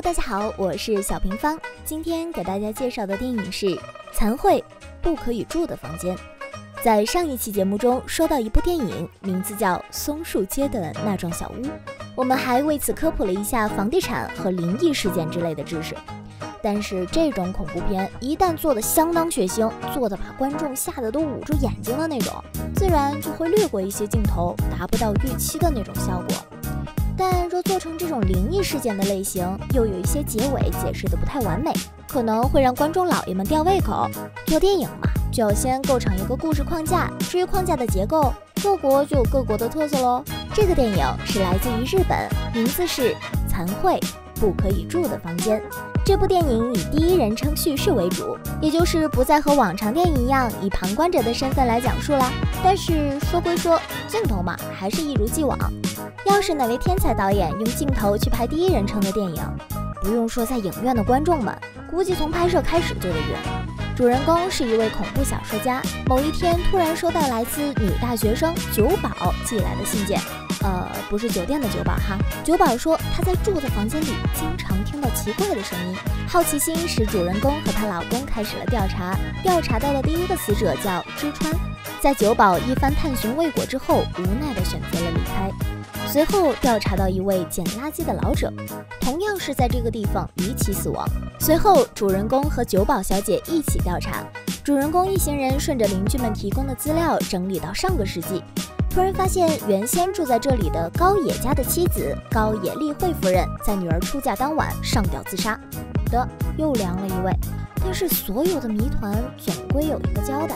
大家好，我是小平方。今天给大家介绍的电影是《残会不可以住的房间》。在上一期节目中说到一部电影，名字叫《松树街的那幢小屋》，我们还为此科普了一下房地产和灵异事件之类的知识。但是这种恐怖片一旦做得相当血腥，做得把观众吓得都捂住眼睛的那种，自然就会略过一些镜头，达不到预期的那种效果。但若做成这种灵异事件的类型，又有一些结尾解释得不太完美，可能会让观众老爷们吊胃口。做电影嘛，就要先构成一个故事框架，至于框架的结构，各国就有各国的特色咯。这个电影是来自于日本，名字是《残会不可以住的房间》。这部电影以第一人称叙事为主，也就是不再和往常电影一样以旁观者的身份来讲述啦。但是说归说，镜头嘛，还是一如既往。要是哪位天才导演用镜头去拍第一人称的电影，不用说在影院的观众们，估计从拍摄开始就得晕。主人公是一位恐怖小说家，某一天突然收到来自女大学生九保寄来的信件，不是酒店的酒保哈。九保说她在住的房间里经常听到奇怪的声音，好奇心使主人公和她老公开始了调查，调查到的第一个死者叫知川。在九保一番探寻未果之后，无奈地选择了离开。随后调查到一位捡垃圾的老者，同样是在这个地方离奇死亡。随后主人公和九保小姐一起调查，主人公一行人顺着邻居们提供的资料整理到上个世纪，突然发现原先住在这里的高野家的妻子高野丽惠夫人在女儿出嫁当晚上吊自杀的，又凉了一位。但是所有的谜团总归有一个交代，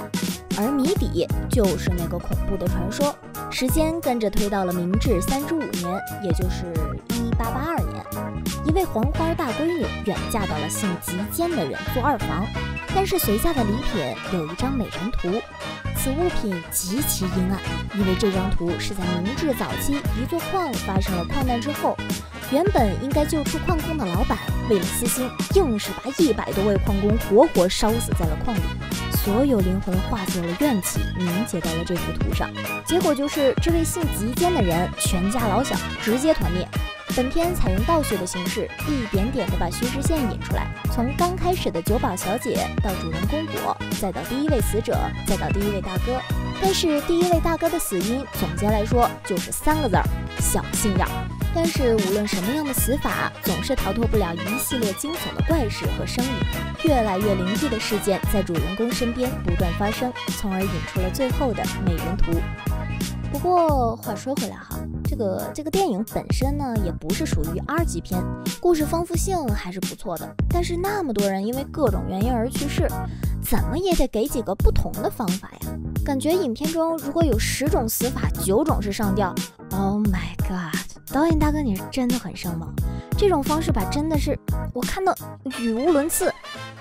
而谜底就是那个恐怖的传说。时间跟着推到了明治35年，也就是1882年，一位黄花大闺女远嫁到了姓吉间的人做二房，但是随嫁的礼品有一张美人图，此物品极其阴暗，因为这张图是在明治早期一座矿发生了矿难之后，原本应该救出矿工的老板为了私心，硬是把100多位矿工活活烧死在了矿里，所有灵魂化作了怨气，凝结到了这幅图上。结果就是这位姓吉间的人全家老小直接团灭。本片采用倒叙的形式，一点点的把叙事线引出来，从刚开始的九保小姐到主人公我，再到第一位死者，再到第一位大哥。但是第一位大哥的死因总结来说就是3个字儿：小心眼。但是无论什么样的死法，总是逃脱不了一系列惊悚的怪事和声音，越来越灵异的事件在主人公身边不断发生，从而引出了最后的美人图。不过话说回来哈，这个电影本身呢，也不是属于2级片，故事丰富性还是不错的。但是那么多人因为各种原因而去世，怎么也得给几个不同的方法呀。感觉影片中如果有10种死法，9种是上吊。Oh my god， 导演大哥你是真的很生猛，这种方式吧真的是我看到语无伦次。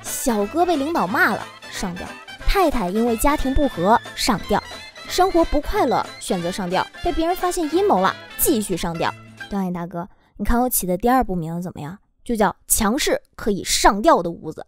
小哥被领导骂了上吊，太太因为家庭不和上吊，生活不快乐选择上吊，被别人发现阴谋了继续上吊。导演大哥，你看我起的第2部名字怎么样？就叫强势可以上吊的屋子。